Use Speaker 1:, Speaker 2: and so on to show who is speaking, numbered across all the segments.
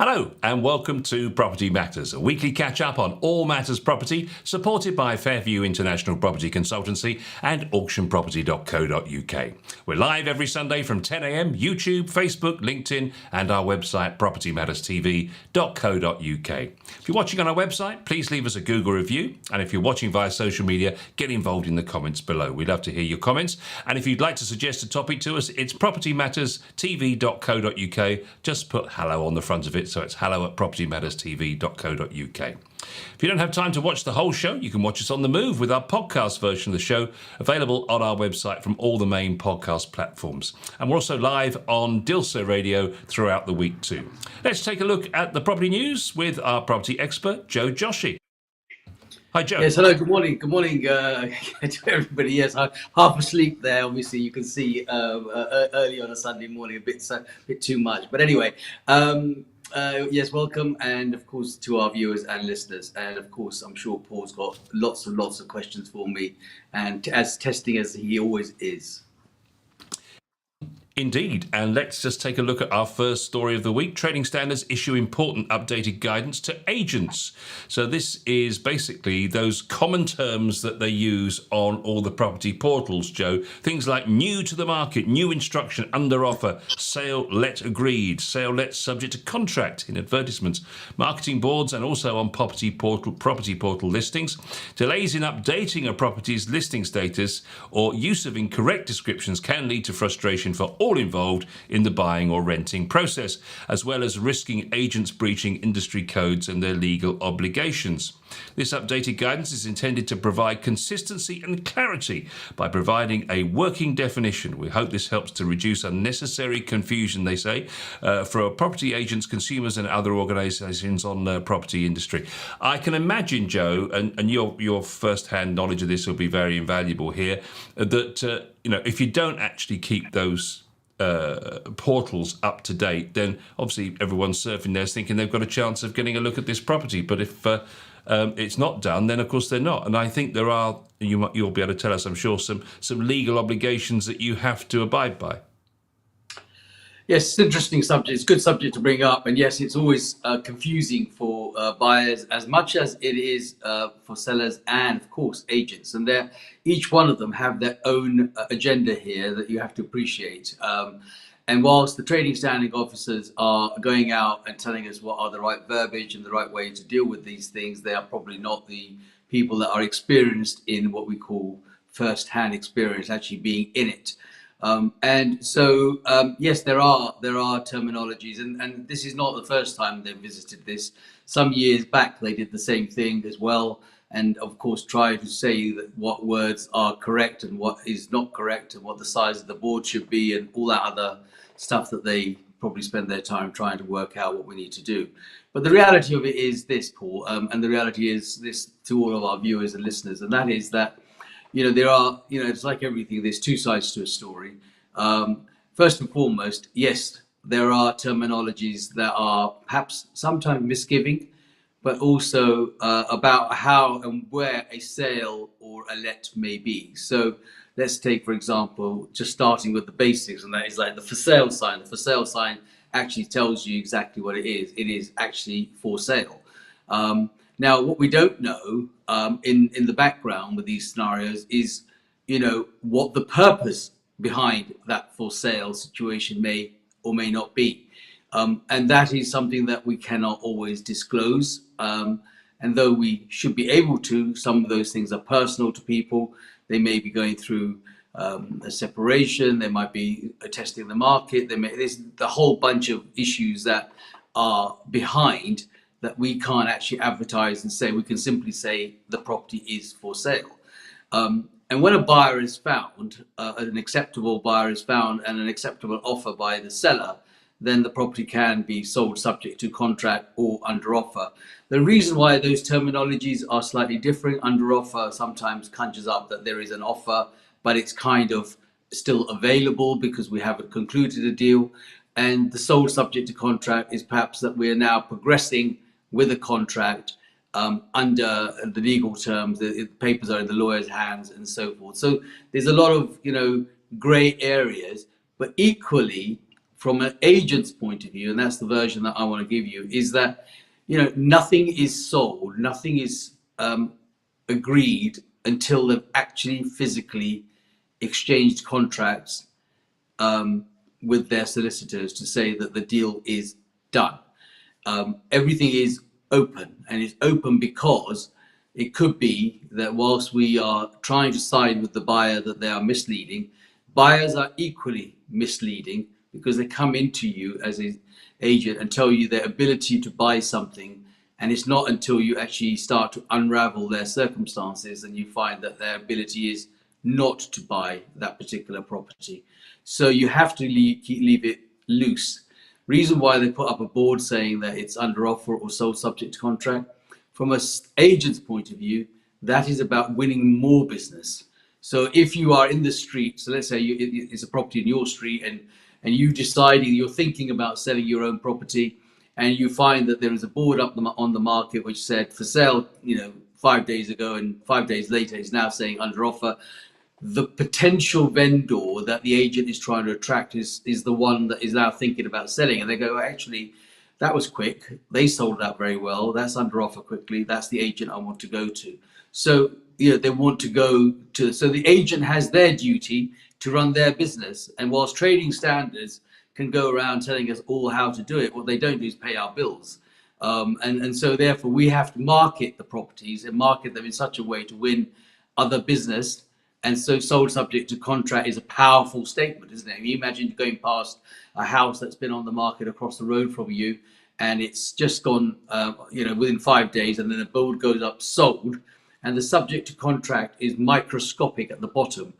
Speaker 1: Hello and welcome to Property Matters, a weekly catch-up on all matters property, supported by Fairview International Property Consultancy and auctionproperty.co.uk. We're live every Sunday from 10 a.m, YouTube, Facebook, LinkedIn and our website propertymatterstv.co.uk. If you're watching on our website, please leave us a Google review, and if you're watching via social media, get involved in the comments below. We'd love to hear your comments, and if you'd like to suggest a topic to us, it's propertymatterstv.co.uk. Just put hello on the front of it, so it's hello@propertymatterstv.co.uk. If you don't have time to watch the whole show, you can watch us on the move with our podcast version of the show, available on our website from all the main podcast platforms. And we're also live on Dilso Radio throughout the week too. Let's take a look at the property news with our property expert, Joe Joshi. Hi, Joe.
Speaker 2: Yes, hello, good morning. Good morning to everybody. Yes, I'm half asleep there. Obviously, you can see early on a Sunday morning, a bit too much. But anyway, yes, welcome, and of course to our viewers and listeners. And of course, I'm sure Paul's got lots of questions for me, and as testing as he always is.
Speaker 1: Indeed, and let's just take a look at our first story of the week. Trading Standards issue important updated guidance to agents. So this is basically those common terms that they use on all the property portals, Joe. Things like new to the market, new instruction, under offer, sale let agreed, sale let subject to contract in advertisements, marketing boards, and also on property portal listings. Delays in updating a property's listing status or use of incorrect descriptions can lead to frustration for all involved in the buying or renting process, as well as risking agents breaching industry codes and their legal obligations. This updated guidance is intended to provide consistency and clarity by providing a working definition. We hope this helps to reduce unnecessary confusion, they say, for property agents, consumers and other organisations on the property industry. I can imagine, Joe, and your first-hand knowledge of this will be very invaluable here, that if you don't actually keep those portals up to date, then obviously everyone's surfing there thinking they've got a chance of getting a look at this property. But if it's not done, then of course they're not. And I think there are, you'll be able to tell us, I'm sure, some legal obligations that you have to abide by.
Speaker 2: Yes, it's an interesting subject. It's a good subject to bring up. And yes, it's always confusing for buyers as much as it is for sellers and, of course, agents. And each one of them have their own agenda here that you have to appreciate. And whilst the trading standing officers are going out and telling us what are the right verbiage and the right way to deal with these things, they are probably not the people that are experienced in what we call first-hand experience, actually being in it. Yes, there are terminologies, and this is not the first time they've visited this. Some years back, they did the same thing as well, and of course tried to say that what words are correct and what is not correct, and what the size of the board should be, and all that other stuff that they probably spend their time trying to work out what we need to do. But the reality of it is this, Paul, and the reality is this to all of our viewers and listeners, and that is that there are, it's like everything, there's two sides to a story. First and foremost, yes, there are terminologies that are perhaps sometimes misgiving, but also about how and where a sale or a let may be. So let's take, for example, just starting with the basics, and that is like the for sale sign. The for sale sign actually tells you exactly what it is. It is actually for sale. Now, what we don't know in the background with these scenarios is, what the purpose behind that for sale situation may or may not be. And that is something that we cannot always disclose. And though we should be able to, some of those things are personal to people. They may be going through a separation. They might be testing the market. There's the whole bunch of issues that are behind that we can't actually advertise and say. We can simply say the property is for sale. And when a buyer is found, an acceptable buyer is found and an acceptable offer by the seller, then the property can be sold subject to contract or under offer. The reason why those terminologies are slightly different, under offer sometimes conjures up that there is an offer, but it's kind of still available because we haven't concluded a deal. And the sold subject to contract is perhaps that we are now progressing with a contract under the legal terms. The papers are in the lawyer's hands and so forth. So there's a lot of grey areas, but equally from an agent's point of view, and that's the version that I want to give you, is that nothing is sold, nothing is agreed until they've actually physically exchanged contracts with their solicitors to say that the deal is done. Everything is open, and it's open because it could be that whilst we are trying to side with the buyer that they are misleading, buyers are equally misleading because they come into you as an agent and tell you their ability to buy something, and it's not until you actually start to unravel their circumstances and you find that their ability is not to buy that particular property. So you have to leave it loose. Reason why they put up a board saying that it's under offer or sold subject to contract, from an agent's point of view, that is about winning more business. So if you are in the street, so let's say it's a property in your street, and you deciding you're thinking about selling your own property, and you find that there is a board up on the market which said for sale, 5 days ago, and 5 days later is now saying under offer. The potential vendor that the agent is trying to attract is the one that is now thinking about selling, and they go, actually, that was quick. They sold that very well. That's under offer quickly. That's the agent I want to go to. So they want to go to. So the agent has their duty to run their business, and whilst trading standards can go around telling us all how to do it, what they don't do is pay our bills. And so therefore we have to market the properties and market them in such a way to win other business. And so sold subject to contract is a powerful statement, isn't it? I mean, imagine going past a house that's been on the market across the road from you, and it's just gone, within 5 days, and then the board goes up sold, and the subject to contract is microscopic at the bottom,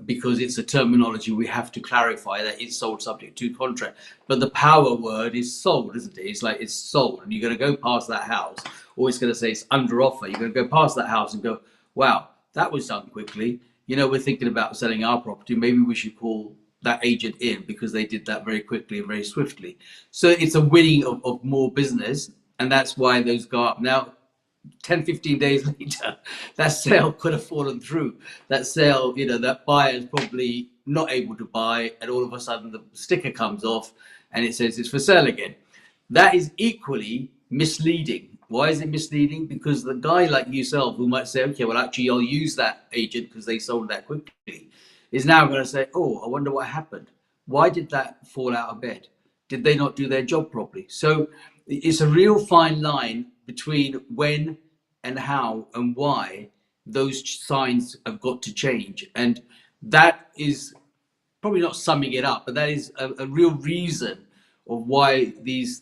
Speaker 2: because it's a terminology we have to clarify that it's sold subject to contract. But the power word is sold, isn't it? It's like it's sold, and you're going to go past that house, or it's going to say it's under offer. You're going to go past that house and go, wow, that was done quickly. We're thinking about selling our property. Maybe we should call that agent in because they did that very quickly and very swiftly. So it's a winning of more business, and that's why those go up. Now, 10, 15 days later, that sale could have fallen through. That sale, that buyer is probably not able to buy, and all of a sudden the sticker comes off and it says it's for sale again. That is equally misleading. Why is it misleading? Because the guy like yourself who might say, okay, well, actually, I'll use that agent because they sold that quickly, is now going to say, oh, I wonder what happened. Why did that fall out of bed? Did they not do their job properly? So it's a real fine line between when and how and why those signs have got to change. And that is probably not summing it up, but that is a real reason of why these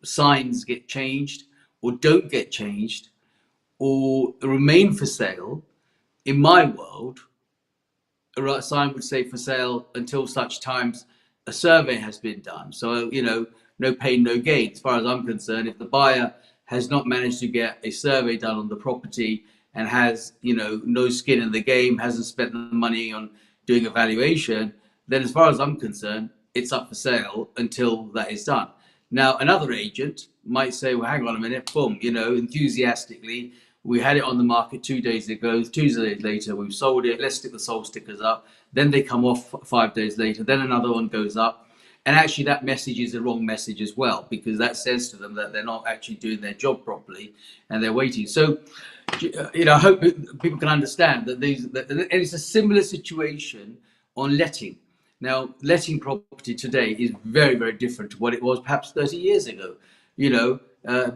Speaker 2: signs get changed or don't get changed or remain for sale. In my world, a sign would say for sale until such times a survey has been done. So, no pain, no gain. As far as I'm concerned, if the buyer has not managed to get a survey done on the property and has, no skin in the game, hasn't spent the money on doing a valuation, then as far as I'm concerned, it's up for sale until that is done. Now, another agent might say, well, hang on a minute, boom, enthusiastically, we had it on the market 2 days ago, 2 days later, we've sold it, let's stick the sold stickers up. Then they come off 5 days later, then another one goes up. And actually that message is the wrong message as well, because that says to them that they're not actually doing their job properly and they're waiting. So, I hope people can understand that and it's a similar situation on letting. Now, letting property today is very, very different to what it was perhaps 30 years ago,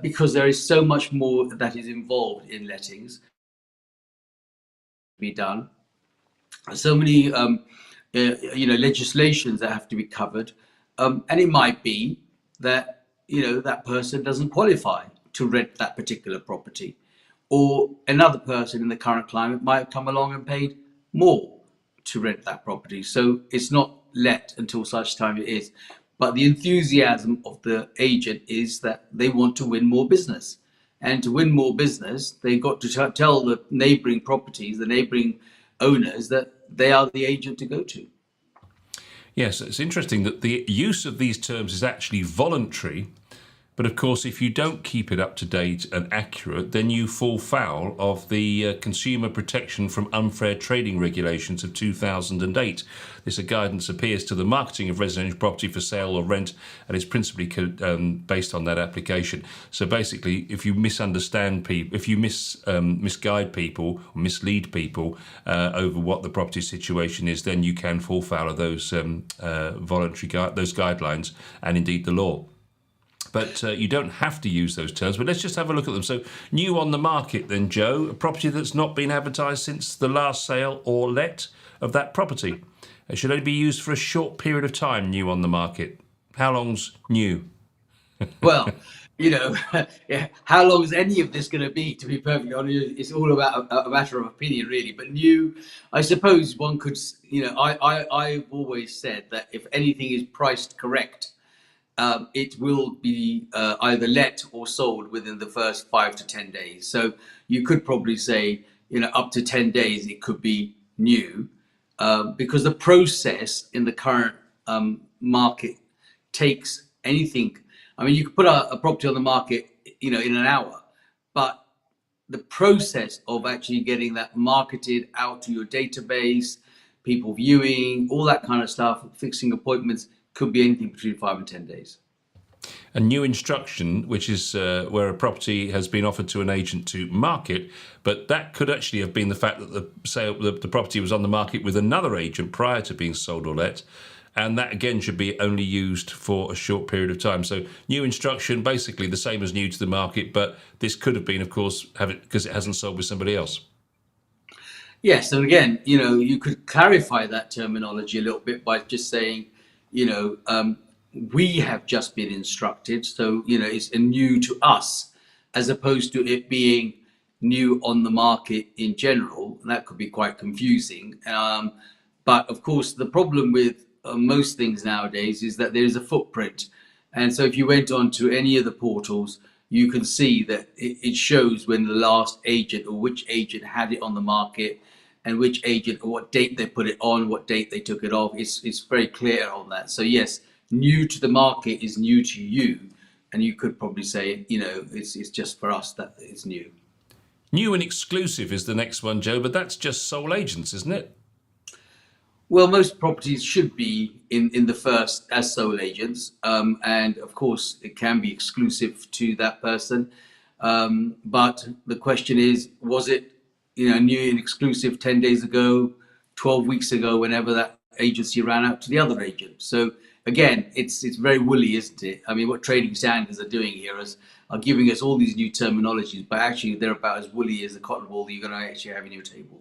Speaker 2: because there is so much more that is involved in lettings to be done. So many, legislations that have to be covered. And it might be that, that person doesn't qualify to rent that particular property. Or another person in the current climate might have come along and paid more to rent that property. So it's not let until such time it is. But the enthusiasm of the agent is that they want to win more business. And to win more business, they've got to tell the neighbouring properties, the neighbouring owners, that they are the agent to go to.
Speaker 1: Yes, it's interesting that the use of these terms is actually voluntary, But of course, if you don't keep it up to date and accurate, then you fall foul of the Consumer Protection from Unfair Trading Regulations of 2008. This guidance appears to the marketing of residential property for sale or rent, and is principally based on that application. So basically, if you misunderstand people, if you misguide people, or mislead people over what the property situation is, then you can fall foul of those those guidelines and indeed the law. But you don't have to use those terms. But let's just have a look at them. So, new on the market then, Joe, a property that's not been advertised since the last sale or let of that property. It should only be used for a short period of time, new on the market. How long's new?
Speaker 2: Well, yeah, how long is any of this going to be? To be perfectly honest, it's all about a matter of opinion, really. But new, I suppose one could, I've always said that if anything is priced correct, it will be either let or sold within the first 5 to 10 days. So you could probably say, up to 10 days, it could be new, because the process in the current market takes anything. I mean, you could put a property on the market, in an hour, but the process of actually getting that marketed out to your database, people viewing, all that kind of stuff, fixing appointments, could be anything between 5 and 10 days.
Speaker 1: A new instruction, which is where a property has been offered to an agent to market, but that could actually have been the fact that the property was on the market with another agent prior to being sold or let, and that again should be only used for a short period of time. So new instruction, basically the same as new to the market, but this could have been, of course, because it hasn't sold with somebody else.
Speaker 2: Yes, and again, you could clarify that terminology a little bit by just saying, we have just been instructed, so it's a new to us, as opposed to it being new on the market in general. And that could be quite confusing. But of course, the problem with most things nowadays is that there's a footprint, and so if you went on to any of the portals, you can see that it shows when the last agent or which agent had it on the market, and which agent or what date they put it on, what date they took it off. It's very clear on that. So yes, new to the market is new to you, and you could probably say, it's just for us that it's new.
Speaker 1: New and exclusive is the next one, Joe, but that's just sole agents, isn't it?
Speaker 2: Well, most properties should be in the first as sole agents, and of course it can be exclusive to that person. But the question is, was it new and exclusive 10 days ago, 12 weeks ago, whenever that agency ran out to the other agent? So again, it's very woolly, isn't it? I mean, what trading standards are doing here are giving us all these new terminologies, but actually they're about as woolly as the cotton wool that you're going to actually have in your table.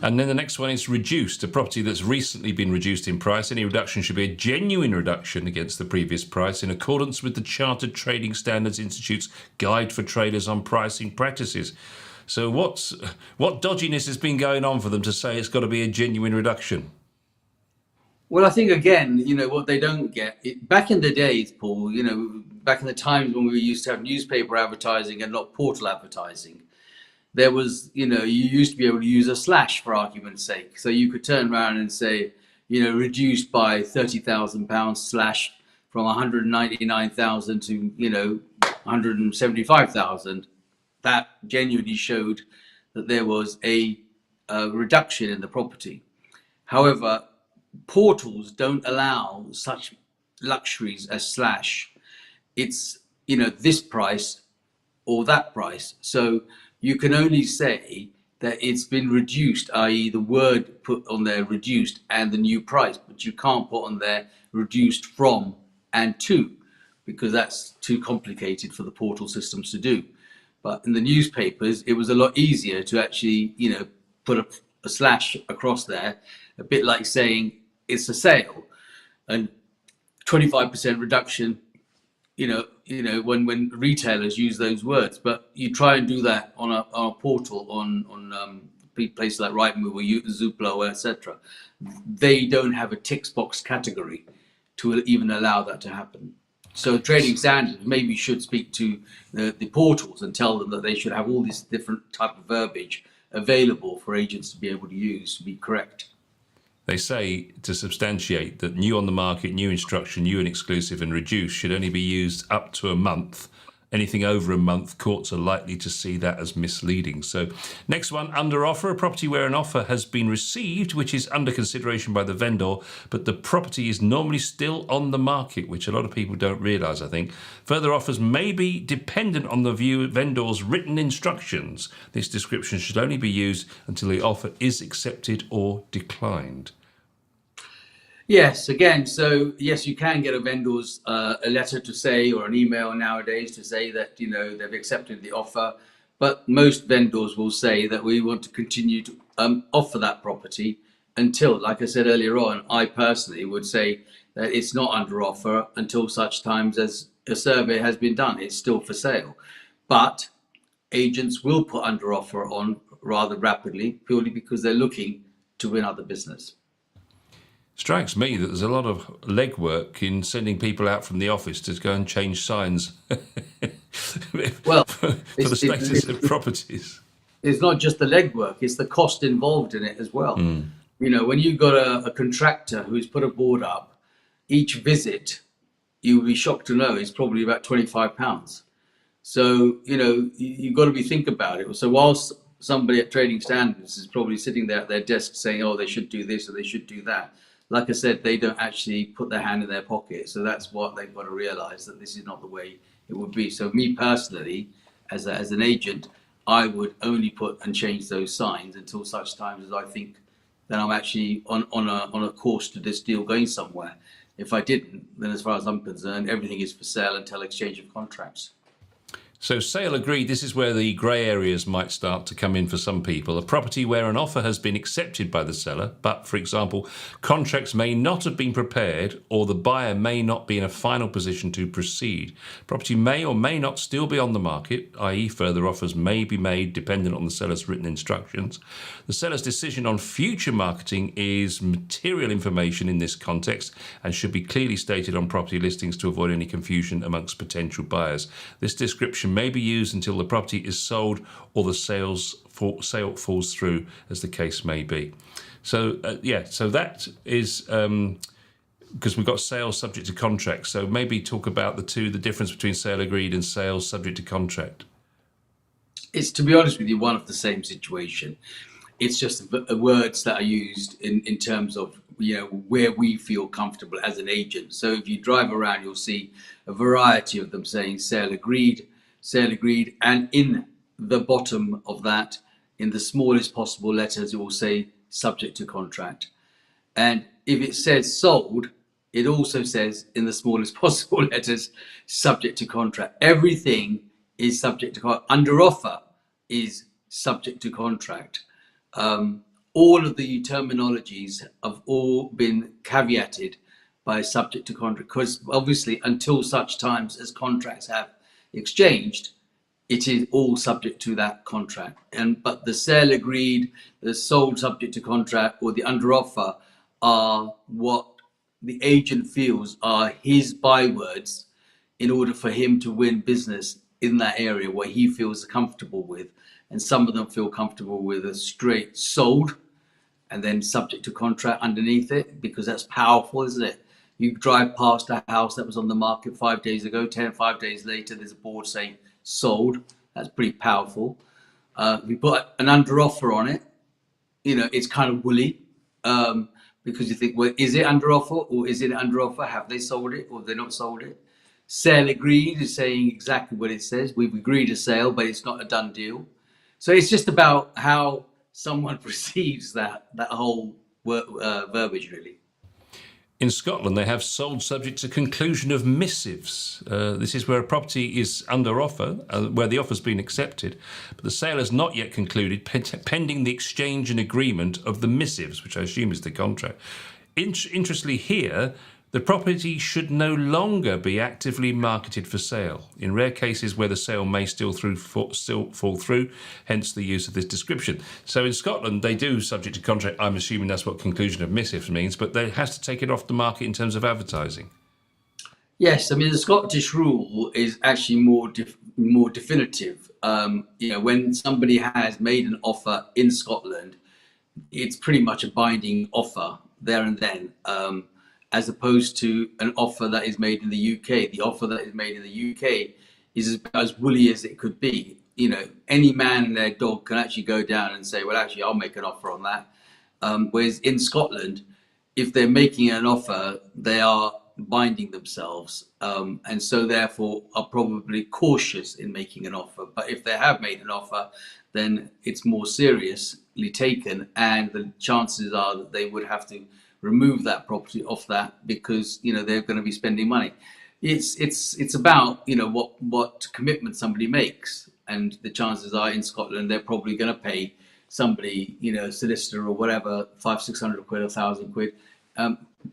Speaker 1: And then the next one is reduced, a property that's recently been reduced in price. Any reduction should be a genuine reduction against the previous price in accordance with the Chartered Trading Standards Institute's Guide for Traders on Pricing Practices. So what dodginess has been going on for them to say it's got to be a genuine reduction?
Speaker 2: Well, I think, again, what they don't get, back in the days, Paul, back in the times when we used to have newspaper advertising and not portal advertising, there was, you used to be able to use a slash, for argument's sake. So you could turn around and say, reduced by £30,000 slash from 199,000 to, 175,000. That genuinely showed that there was a reduction in the property. However, portals don't allow such luxuries as slash. It's, this price or that price. So you can only say that it's been reduced, i.e. the word put on there reduced and the new price, but you can't put on there reduced from and to, because that's too complicated for the portal systems to do. But in the newspapers, it was a lot easier to actually, put a slash across there, a bit like saying it's a sale and 25% reduction, when retailers use those words. But you try and do that on a portal on places like Rightmove or Zoopla, etc. They don't have a tick box category to even allow that to happen. So trading standards maybe should speak to the portals and tell them that they should have all this different type of verbiage available for agents to be able to use to be correct.
Speaker 1: They say to substantiate that new on the market, new instruction, new and exclusive and reduced should only be used up to a month. Anything over a month, courts are likely to see that as misleading. So next one, under offer, a property where an offer has been received, which is under consideration by the vendor, but the property is normally still on the market, which a lot of people don't realise, I think. Further offers may be dependent on the vendor's written instructions. This description should only be used until the offer is accepted or declined.
Speaker 2: Yes, again, so yes, you can get a vendor's a letter to say, or an email nowadays to say that, you know, they've accepted the offer. But most vendors will say that we want to continue to offer that property until, like I said earlier on, I personally would say that it's not under offer until such times as a survey has been done. It's still for sale. But agents will put under offer on rather rapidly, purely because they're looking to win other business.
Speaker 1: Strikes me that there's a lot of legwork in sending people out from the office to go and change signs
Speaker 2: Well,
Speaker 1: for the status of properties.
Speaker 2: It's not just the legwork, it's the cost involved in it as well. You know, when you've got a contractor who's put a board up, each visit, you'll be shocked to know, is probably about £25. So, you know, you've got to think about it. So whilst somebody at Trading Standards is probably sitting there at their desk saying, oh, they should do this or they should do that, like I said, they don't actually put their hand in their pocket. So that's what they've got to realize, that this is not the way it would be. So me personally, as an agent, I would only put and change those signs until such times as I think that I'm actually on a course to this deal going somewhere. If I didn't, then as far as I'm concerned, everything is for sale until exchange of contracts.
Speaker 1: So sale agreed, this is where the grey areas might start to come in for some people. A property where an offer has been accepted by the seller, but, for example, contracts may not have been prepared or the buyer may not be in a final position to proceed. Property may or may not still be on the market, i.e. further offers may be made dependent on the seller's written instructions. The seller's decision on future marketing is material information in this context and should be clearly stated on property listings to avoid any confusion amongst potential buyers. This description may be used until the property is sold or the sale falls through, as the case may be. So so that is because we've got sales subject to contract. So maybe talk about the difference between sale agreed and sales subject to contract.
Speaker 2: It's, to be honest with you, one of the same situation. It's just words that are used in terms of, you know, where we feel comfortable as an agent. So if you drive around, you'll see a variety of them saying sale agreed, and in the bottom of that, in the smallest possible letters, it will say subject to contract. And if it says sold, it also says in the smallest possible letters, subject to contract. Everything is subject to contract. Under offer is subject to contract. All of the terminologies have all been caveated by subject to contract, because obviously until such times as contracts have exchanged, it is all subject to that contract. But the sale agreed, the sold subject to contract, or the under offer are what the agent feels are his bywords in order for him to win business in that area where he feels comfortable with. And some of them feel comfortable with a straight sold and then subject to contract underneath it, because that's powerful, isn't it? You drive past a house that was on the market 5 days ago, 5 days later, there's a board saying sold. That's pretty powerful. We put an under offer on it. You know, it's kind of woolly, because you think, well, is it under offer or is it under offer? Have they sold it or have they not sold it? Sale agreed is saying exactly what it says. We've agreed a sale, but it's not a done deal. So it's just about how someone perceives that whole verbiage, really.
Speaker 1: In Scotland, they have sold subject to conclusion of missives. This is where a property is under offer, where the offer's been accepted, but the sale has not yet concluded, pending the exchange and agreement of the missives, which I assume is the contract. Interestingly here, the property should no longer be actively marketed for sale, in rare cases where the sale may still fall through, hence the use of this description. So in Scotland, they do subject to contract. I'm assuming that's what conclusion of missive means, but they have to take it off the market in terms of advertising.
Speaker 2: Yes, I mean, the Scottish rule is actually more definitive. You know, when somebody has made an offer in Scotland, it's pretty much a binding offer there and then, as opposed to an offer that is made in the UK. The offer that is made in the UK is as woolly as it could be. You know, any man and their dog can actually go down and say, well, actually, I'll make an offer on that. Whereas in Scotland, if they're making an offer, they are binding themselves, and so therefore are probably cautious in making an offer. But if they have made an offer, then it's more seriously taken, and the chances are that they would have to remove that property off that, because you know they're going to be spending money. It's about, you know, what commitment somebody makes, and the chances are in Scotland they're probably going to pay somebody, you know, solicitor or whatever, 500-600 quid, 1,000 quid,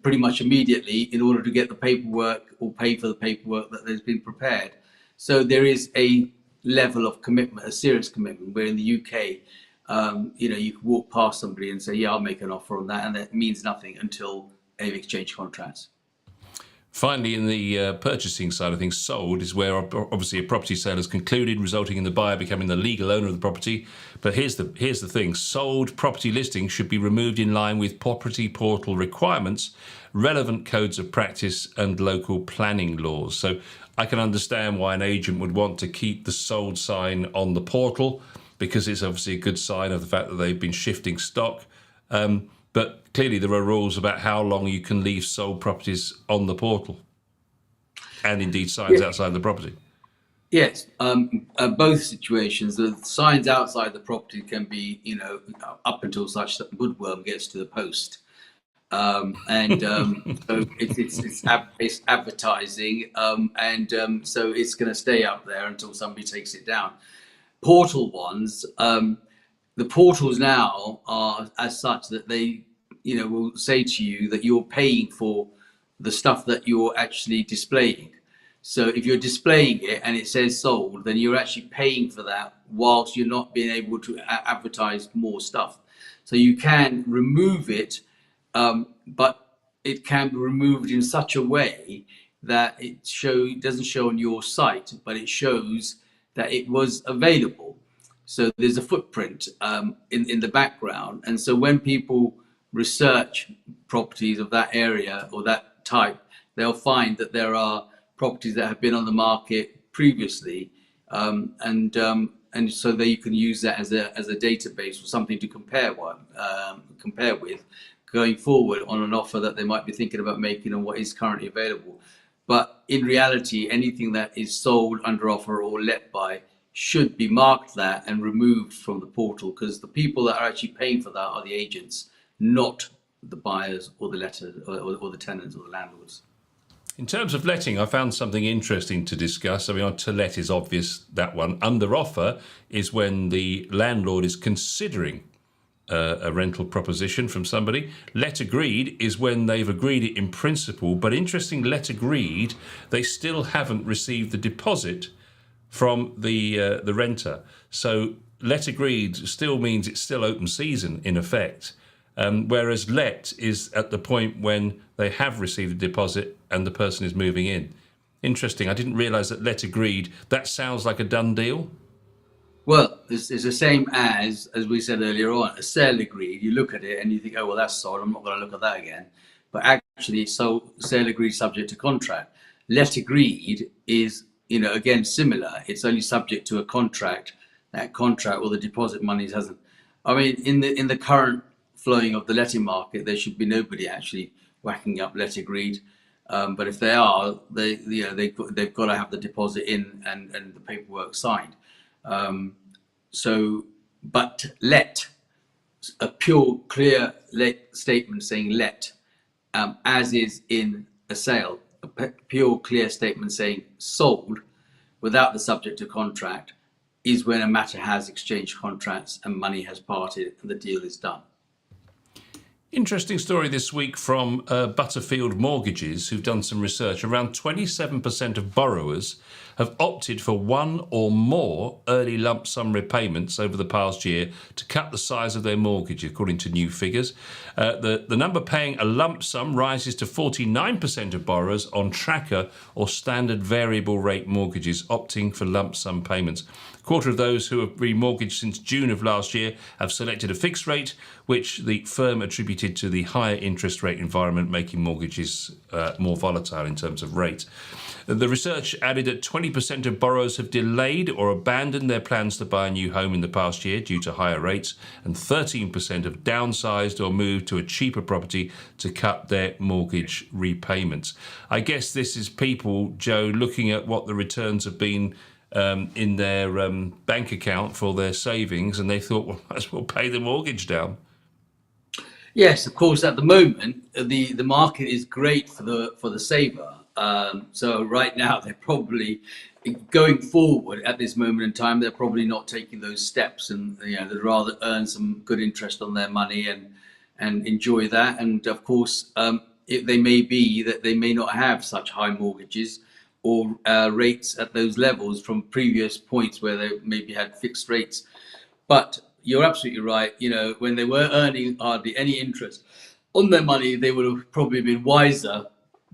Speaker 2: pretty much immediately in order to get the paperwork or pay for the paperwork that has been prepared. So there is a level of commitment, a serious commitment, where in the UK, you know, you can walk past somebody and say, yeah, I'll make an offer on that, and that means nothing until they've exchanged contracts.
Speaker 1: Finally, in the purchasing side of things, sold is where obviously a property sale is concluded, resulting in the buyer becoming the legal owner of the property. But here's the thing: sold property listings should be removed in line with property portal requirements, relevant codes of practice, and local planning laws. So I can understand why an agent would want to keep the sold sign on the portal, because it's obviously a good sign of the fact that they've been shifting stock. But clearly there are rules about how long you can leave sold properties on the portal, and indeed signs outside the property.
Speaker 2: Yes, both situations. The signs outside the property can be, you know, up until such that woodworm gets to the post, so it's advertising, so it's going to stay up there until somebody takes it down. Portal ones. The portals now are as such that they, you know, will say to you that you're paying for the stuff that you're actually displaying. So if you're displaying it and it says sold, then you're actually paying for that whilst you're not being able to advertise more stuff. So you can remove it, but it can be removed in such a way that it doesn't show on your site, but it shows that it was available. So there's a footprint in the background. And so when people research properties of that area or that type, they'll find that there are properties that have been on the market previously. And so that you can use that as a database or something to compare with going forward on an offer that they might be thinking about making and what is currently available. But in reality, anything that is sold, under offer, or let by should be marked that and removed from the portal, because the people that are actually paying for that are the agents, not the buyers or the letters or the tenants or the landlords.
Speaker 1: In terms of letting, I found something interesting to discuss. I mean, to let is obvious, that one. Under offer is when the landlord is considering a rental proposition from somebody. Let agreed is when they've agreed it in principle, but interesting, let agreed, they still haven't received the deposit from the renter. So let agreed still means it's still open season in effect, whereas let is at the point when they have received a deposit and the person is moving in. Interesting. I didn't realise that let agreed, that sounds like a done deal.
Speaker 2: Well, it's the same as we said earlier on, a sale agreed. You look at it and you think, oh, well, that's sold, I'm not going to look at that again. But actually, it's sale agreed subject to contract. Let agreed is, you know, again, similar. It's only subject to a contract. That contract or the deposit monies hasn't. I mean, in the current flowing of the letting market, there should be nobody actually whacking up let agreed. But if they are, they've got to have the deposit in and the paperwork signed. But let, a pure, clear statement saying let, as is in a sale, a pure, clear statement saying sold without the subject to contract is when a matter has exchanged contracts and money has parted and the deal is done.
Speaker 1: Interesting story this week from Butterfield Mortgages, who've done some research. Around 27% of borrowers have opted for one or more early lump sum repayments over the past year to cut the size of their mortgage, according to new figures. The number paying a lump sum rises to 49% of borrowers on tracker or standard variable rate mortgages opting for lump sum payments. A quarter of those who have remortgaged since June of last year have selected a fixed rate, which the firm attributed related to the higher interest rate environment making mortgages more volatile in terms of rate. The research added that 20% of borrowers have delayed or abandoned their plans to buy a new home in the past year due to higher rates, and 13% have downsized or moved to a cheaper property to cut their mortgage repayments. I guess this is people, Joe, looking at what the returns have been in their bank account for their savings, and they thought, well, might as well pay the mortgage down.
Speaker 2: Yes, of course. At the moment, the market is great for the saver. So right now, they're probably going forward at this moment in time. They're probably not taking those steps, and they'd rather earn some good interest on their money and enjoy that. And of course, they may be that they may not have such high mortgages or rates at those levels from previous points where they maybe had fixed rates. But you're absolutely right. When they were earning hardly any interest on their money, they would have probably been wiser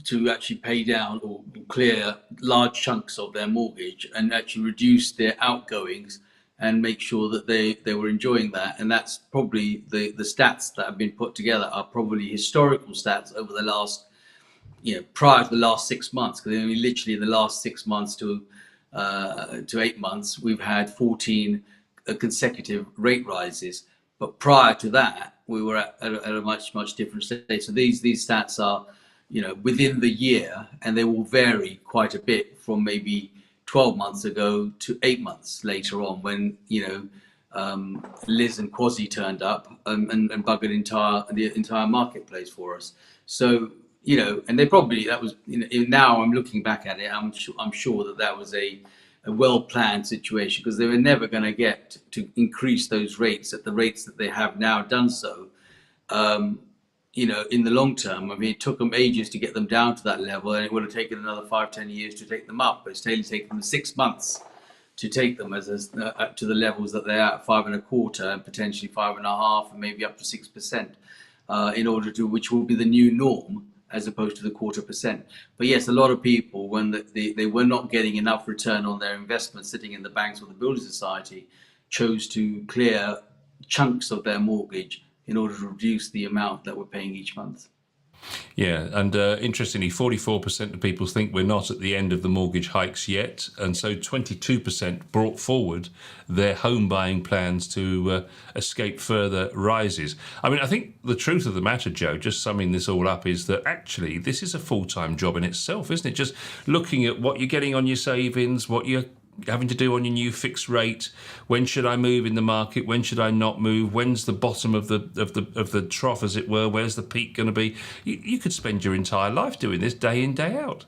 Speaker 2: to actually pay down or clear large chunks of their mortgage and actually reduce their outgoings and make sure that they were enjoying that. And that's probably the stats that have been put together are probably historical stats over the last, prior to the last 6 months, because literally in the last 6 months to 8 months, we've had 14 consecutive rate rises. But prior to that, we were at a much, much different state. So these stats are, within the year, and they will vary quite a bit from maybe 12 months ago to 8 months later on when, Liz and Kwasi turned up and buggered the entire marketplace for us. So, and they probably, that was, now I'm looking back at it, I'm sure that was a well-planned situation, because they were never going to get to increase those rates at the rates that they have now done so. In the long term. I mean, it took them ages to get them down to that level, and it would have taken another 5-10 years to take them up. But it's taken them 6 months to take them up to the levels that they're at, 5.25% and potentially 5.5%, and maybe up to 6%, which will be the new norm as opposed to the 0.25%. But yes, a lot of people, when they were not getting enough return on their investment sitting in the banks or the Building Society, chose to clear chunks of their mortgage in order to reduce the amount that we're paying each month.
Speaker 1: Yeah, and interestingly, 44% of people think we're not at the end of the mortgage hikes yet, and so 22% brought forward their home buying plans to escape further rises. I mean, I think the truth of the matter, Joe, just summing this all up, is that actually this is a full-time job in itself, isn't it? Just looking at what you're getting on your savings, what you're having to do on your new fixed rate. When should I move in the market? When should I not move? When's the bottom of the trough, as it were? Where's the peak going to be? You could spend your entire life doing this day in, day out.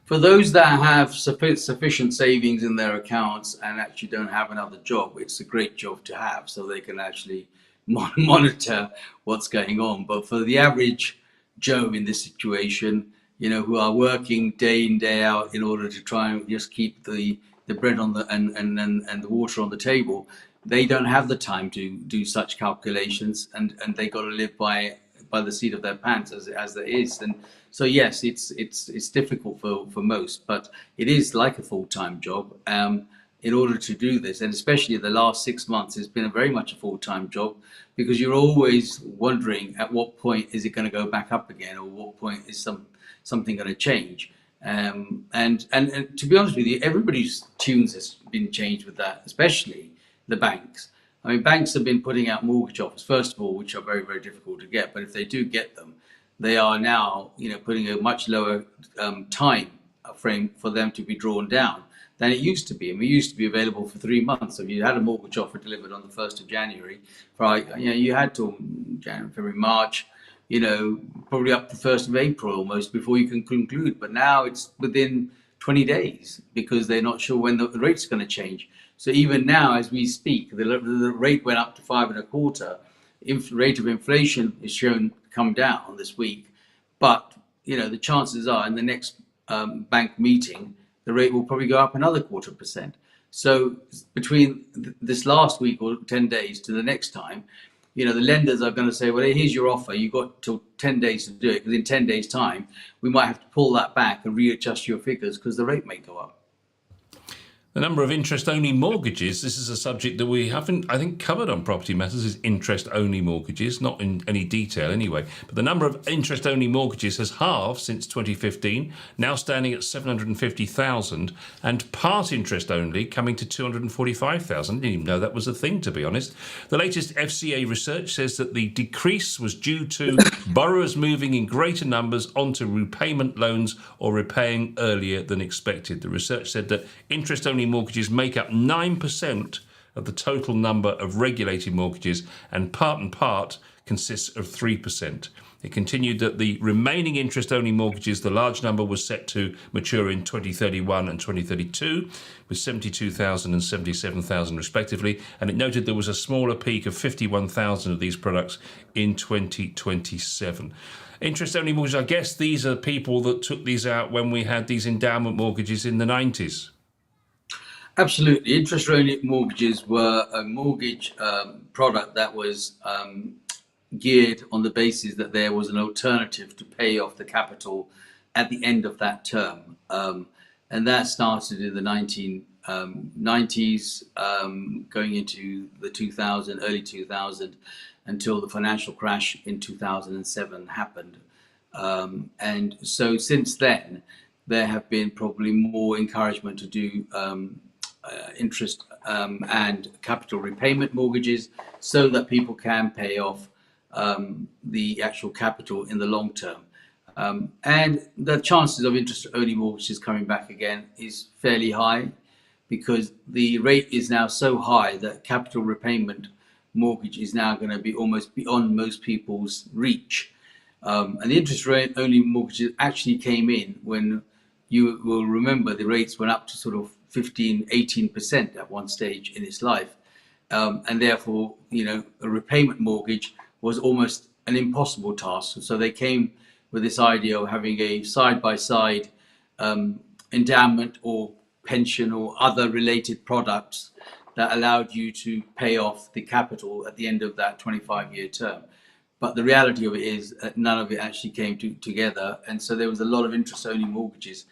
Speaker 2: For those that have sufficient savings in their accounts and actually don't have another job, it's a great job to have, so they can actually monitor what's going on. But for the average Joe in this situation, who are working day in, day out in order to try and just keep the bread on and the water on the table, they don't have the time to do such calculations, and they got to live by the seat of their pants as there is. And so yes, it's difficult for most, but it is like a full-time job. In order to do this, and especially the last 6 months, it's been very much a full-time job, because you're always wondering at what point is it going to go back up again, or what point is something going to change. And to be honest with you, everybody's tunes has been changed with that, especially the banks. I mean, banks have been putting out mortgage offers, first of all, which are very, very difficult to get. But if they do get them, they are now, putting a much lower time frame for them to be drawn down than it used to be. And we used to be available for 3 months. So if you had a mortgage offer delivered on the 1st of January, you had till January, February, March, probably up to 1st of April almost before you can conclude. But now it's within 20 days because they're not sure when the rate's going to change. So even now, as we speak, the rate went up to 5.25. Rate of inflation is shown come down this week. But, the chances are in the next bank meeting, the rate will probably go up another 0.25%. So between this last week or 10 days to the next time, the lenders are going to say, well, here's your offer. You've got till 10 days to do it, because in 10 days' time, we might have to pull that back and readjust your figures because the rate may go up.
Speaker 1: The number of interest-only mortgages, this is a subject that we haven't, I think, covered on Property Matters, is interest-only mortgages, not in any detail anyway. But the number of interest-only mortgages has halved since 2015, now standing at 750,000, and part interest-only coming to 245,000. I didn't even know that was a thing, to be honest. The latest FCA research says that the decrease was due to borrowers moving in greater numbers onto repayment loans or repaying earlier than expected. The research said that interest-only mortgages make up 9% of the total number of regulated mortgages, and part consists of 3%. It continued that the remaining interest-only mortgages, the large number was set to mature in 2031 and 2032, with 72,000 and 77,000 respectively, and it noted there was a smaller peak of 51,000 of these products in 2027. Interest-only mortgages, I guess these are people that took these out when we had these endowment mortgages in the 90s.
Speaker 2: Absolutely. Interest-only mortgages were a mortgage product that was geared on the basis that there was an alternative to pay off the capital at the end of that term. And that started in the 1990s, going into the early 2000, until the financial crash in 2007 happened. And so since then, there have been probably more encouragement to do interest and capital repayment mortgages so that people can pay off the actual capital in the long term. And the chances of interest-only mortgages coming back again is fairly high, because the rate is now so high that capital repayment mortgage is now going to be almost beyond most people's reach. And the interest-only mortgages actually came in when, you will remember, the rates went up to sort of 15, 18% at one stage in its life. And therefore, a repayment mortgage was almost an impossible task. So they came with this idea of having a side-by-side endowment or pension or other related products that allowed you to pay off the capital at the end of that 25-year term. But the reality of it is that none of it actually came together. And so there was a lot of interest-only mortgages.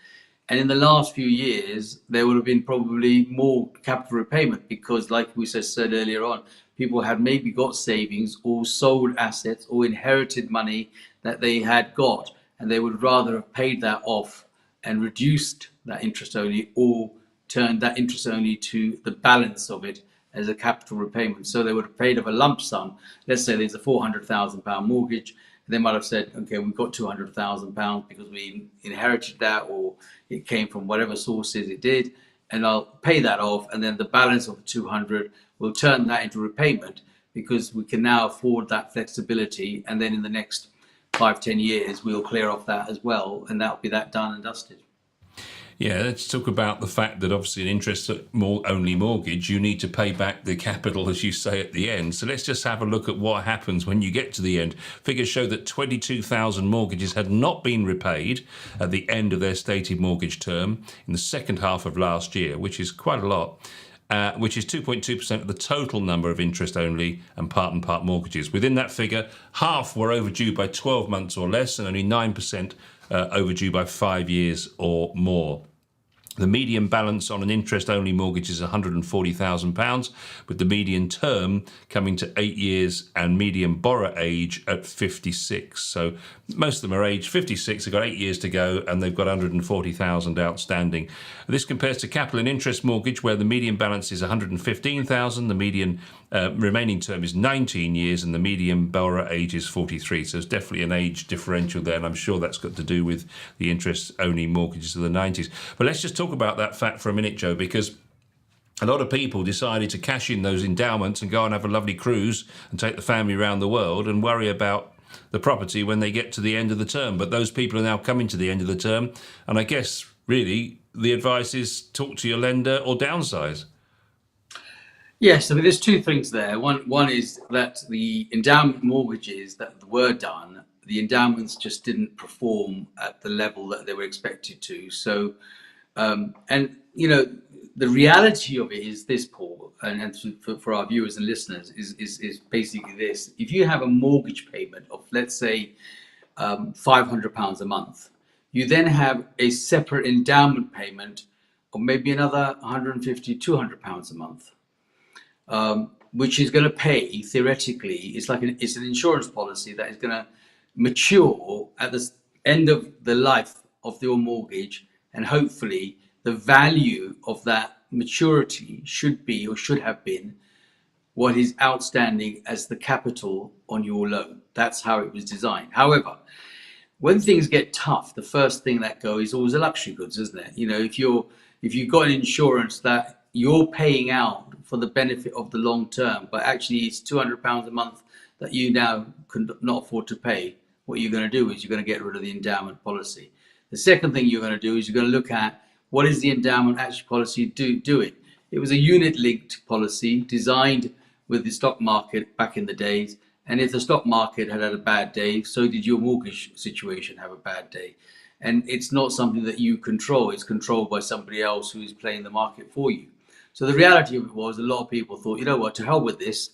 Speaker 2: And in the last few years, there would have been probably more capital repayment, because, like we said earlier on, people had maybe got savings or sold assets or inherited money that they had got, and they would rather have paid that off and reduced that interest only, or turned that interest only to the balance of it as a capital repayment. So they would have paid off a lump sum. Let's say there's a £400,000 mortgage. They might have said, okay, we've got £200,000 because we inherited that, or it came from whatever sources it did, and I'll pay that off, and then the balance of the 200 will turn that into repayment, because we can now afford that flexibility, and then in the next 5-10 years we'll clear off that as well, and that'll be that done and dusted.
Speaker 1: Yeah, let's talk about the fact that obviously an interest-only mortgage, you need to pay back the capital, as you say, at the end. So let's just have a look at what happens when you get to the end. Figures show that 22,000 mortgages had not been repaid at the end of their stated mortgage term in the second half of last year, which is quite a lot. Which is 2.2% of the total number of interest-only and part mortgages. Within that figure, half were overdue by 12 months or less, and only 9% overdue by 5 years or more. The median balance on an interest-only mortgage is £140,000, with the median term coming to 8 years and median borrower age at 56. So most of them are aged 56, they've got 8 years to go, and they've got £140,000 outstanding. This compares to capital and interest mortgage, where the median balance is £115,000, the median remaining term is 19 years, and the median borrower age is 43. So it's definitely an age differential there, and I'm sure that's got to do with the interest-only mortgages of the 90s. But let's just talk about that fact for a minute, Joe, because a lot of people decided to cash in those endowments and go and have a lovely cruise and take the family around the world and worry about the property when they get to the end of the term. But those people are now coming to the end of the term, and I guess really the advice is talk to your lender or downsize.
Speaker 2: Yes, I mean, there's two things there. One is that the endowment mortgages that were done, the endowments just didn't perform at the level that they were expected to. So, and the reality of it is this, Paul, and for our viewers and listeners, is basically this: if you have a mortgage payment of, let's say, £500 a month, you then have a separate endowment payment or maybe another 150, 200 pounds a month, which is going to pay theoretically. It's an insurance policy that is going to mature at the end of the life of your mortgage, and hopefully the value of that maturity should be or should have been what is outstanding as the capital on your loan. That's how it was designed. However, when things get tough, the first thing that goes is always the luxury goods, isn't it? If you've got an insurance that you're paying out for the benefit of the long term, but actually it's £200 a month that you now can not afford to pay, what you're going to do is you're going to get rid of the endowment policy. The second thing you're going to do is you're going to look at what is the endowment actually policy doing. It was a unit-linked policy designed with the stock market back in the days. And if the stock market had a bad day, so did your mortgage situation have a bad day. And it's not something that you control. It's controlled by somebody else who is playing the market for you. So the reality of it was a lot of people thought, you know what, to hell with this.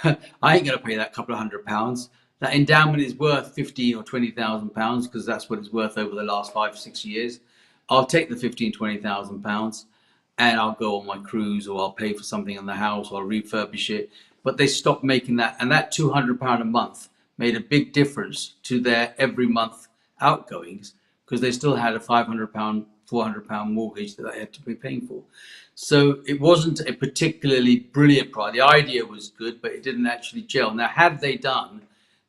Speaker 2: I ain't going to pay that couple of £100. That endowment is worth 15 or 20,000 pounds because that's what it's worth over the last 5 or 6 years. I'll take the 15, 20,000 pounds and I'll go on my cruise, or I'll pay for something in the house, or I'll refurbish it. But they stopped making that. And that £200 a month made a big difference to their every month outgoings, because they still had a £500, £400 mortgage that they had to be paying for. So it wasn't a particularly brilliant product. The idea was good, but it didn't actually gel. Now, had they done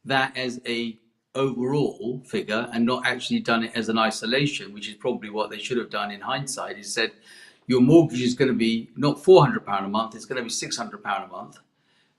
Speaker 2: that as a overall figure and not actually done it as an isolation, which is probably what they should have done in hindsight, is said your mortgage is going to be not £400 a month, it's going to be £600 a month.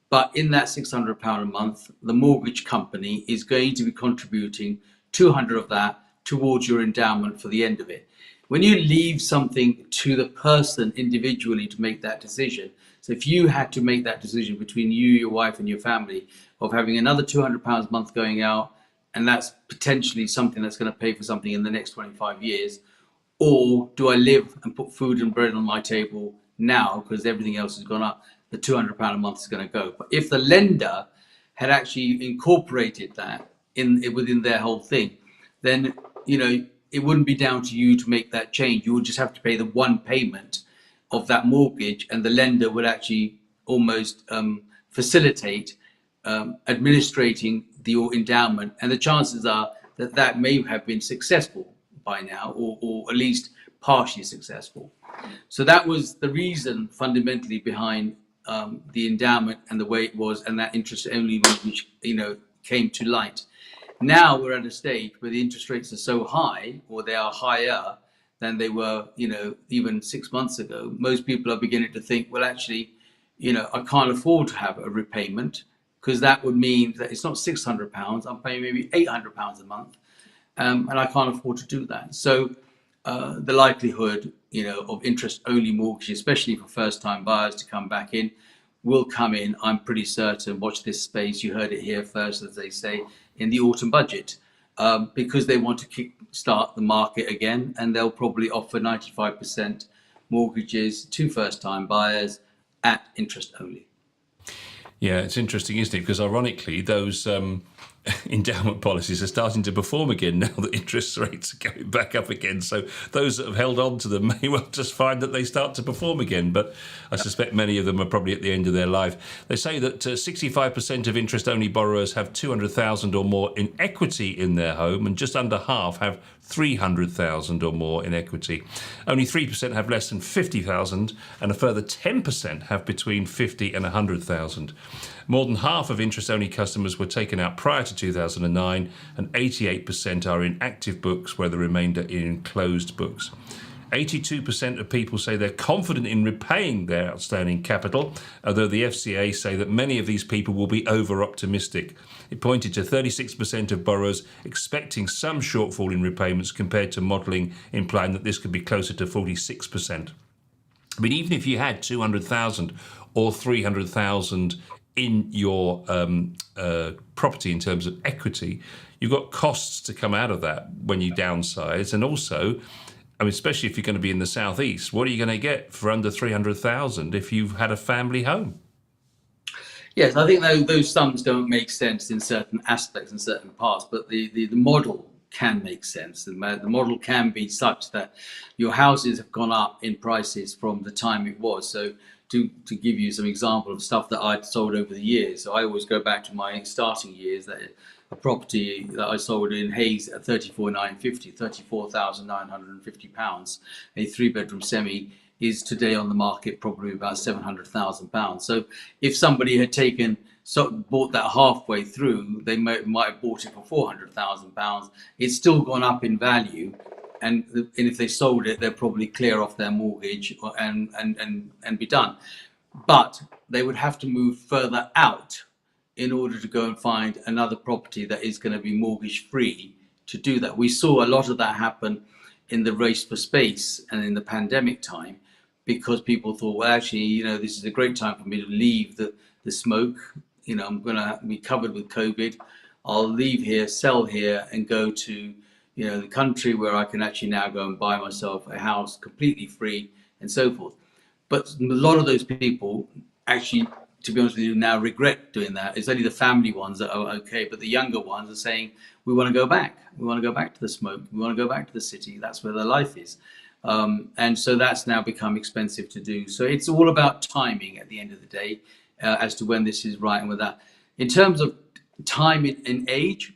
Speaker 2: But in that £600 a month, the mortgage company is going to be contributing 200 of that towards your endowment for the end of it. When you leave something to the person individually to make that decision, so if you had to make that decision between you, your wife, and your family of having another £200 a month going out, and that's potentially something that's going to pay for something in the next 25 years, or do I live and put food and bread on my table now because everything else has gone up, the £200 a month is going to go. But if the lender had actually incorporated that within their whole thing, then it wouldn't be down to you to make that change. You would just have to pay the one payment of that mortgage, and the lender would actually almost facilitate administrating the endowment. And the chances are that that may have been successful by now, or at least partially successful. So that was the reason fundamentally behind the endowment and the way it was, and that interest only mortgage came to light. Now we're at a stage where the interest rates are so high, or they are higher than they were even 6 months ago. Most people are beginning to think, well, actually, I can't afford to have a repayment, because that would mean that it's not £600, I'm paying maybe £800 a month, and I can't afford to do that. So the likelihood of interest-only mortgages, especially for first-time buyers, to come back in will come in, I'm pretty certain. Watch this space. You heard it here first, as they say, in the autumn budget, because they want to kick-start the market again, and they'll probably offer 95% mortgages to first-time buyers at interest only.
Speaker 1: Yeah, it's interesting, isn't it? Because ironically, those endowment policies are starting to perform again now that interest rates are going back up again. So those that have held on to them may well just find that they start to perform again. But I suspect many of them are probably at the end of their life. They say that 65% of interest-only borrowers have 200,000 or more in equity in their home, and just under half have 300,000 or more in equity. Only 3% have less than 50,000, and a further 10% have between 50 and 100,000. More than half of interest-only customers were taken out prior to 2009, and 88% are in active books, where the remainder are in closed books. 82% of people say they're confident in repaying their outstanding capital, although the FCA say that many of these people will be over-optimistic. It pointed to 36% of borrowers expecting some shortfall in repayments, compared to modelling implying that this could be closer to 46%. I mean, even if you had 200,000 or 300,000 in your property in terms of equity, you've got costs to come out of that when you downsize. And also, I mean, especially if you're going to be in the southeast, what are you going to get for under 300,000 if you've had a family home?
Speaker 2: Yes, I think those sums don't make sense in certain aspects and certain parts, but the model can make sense. The model can be such that your houses have gone up in prices from the time it was. So to give you some example of stuff that I'd sold over the years, so I always go back to my starting years. That a property that I sold in Hayes at 34,950 pounds, a 3-bedroom semi, is today on the market probably about £700,000. So if somebody had bought that halfway through, they might have bought it for £400,000. It's still gone up in value, and if they sold it, they'll probably clear off their mortgage and be done. But they would have to move further out in order to go and find another property that is going to be mortgage free to do that. We saw a lot of that happen in the race for space and in the pandemic time, because people thought, well, actually, this is a great time for me to leave the smoke. I'm going to be covered with COVID. I'll leave here, sell here, and go to, the country where I can actually now go and buy myself a house completely free and so forth. But a lot of those people actually, to be honest with you, now regret doing that. It's only the family ones that are okay, but the younger ones are saying, we want to go back. We want to go back to the smoke. We want to go back to the city. That's where their life is. And so that's now become expensive to do. So it's all about timing at the end of the day, as to when this is right and with that. In terms of time in age,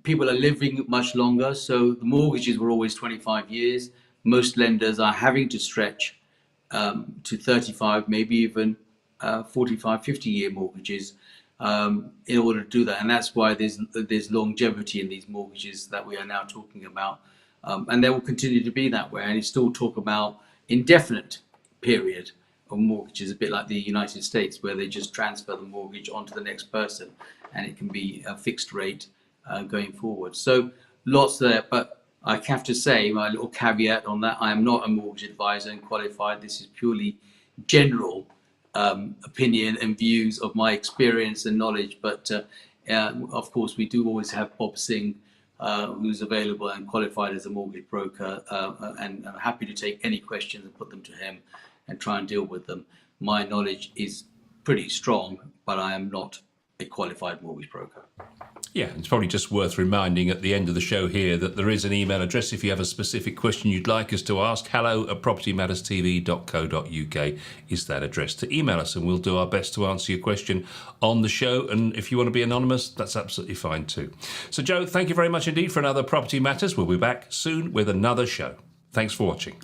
Speaker 2: people are living much longer. So the mortgages were always 25 years. Most lenders are having to stretch to 35, maybe even 45, 50-year mortgages in order to do that. And that's why there's longevity in these mortgages that we are now talking about. And they will continue to be that way. And you still talk about indefinite period of mortgages, a bit like the United States, where they just transfer the mortgage onto the next person, and it can be a fixed rate going forward. So lots there, but I have to say, my little caveat on that, I am not a mortgage advisor and qualified. This is purely general opinion and views of my experience and knowledge. But of course, we do always have Bob Singh, who's available and qualified as a mortgage broker, and I'm happy to take any questions and put them to him and try and deal with them. My knowledge is pretty strong, but I am not a qualified mortgage broker.
Speaker 1: Yeah, it's probably just worth reminding at the end of the show here that there is an email address if you have a specific question you'd like us to ask. hello@propertymatterstv.co.uk is that address to email us, and we'll do our best to answer your question on the show. And if you want to be anonymous, that's absolutely fine too. So, Joe, thank you very much indeed for another Property Matters. We'll be back soon with another show. Thanks for watching.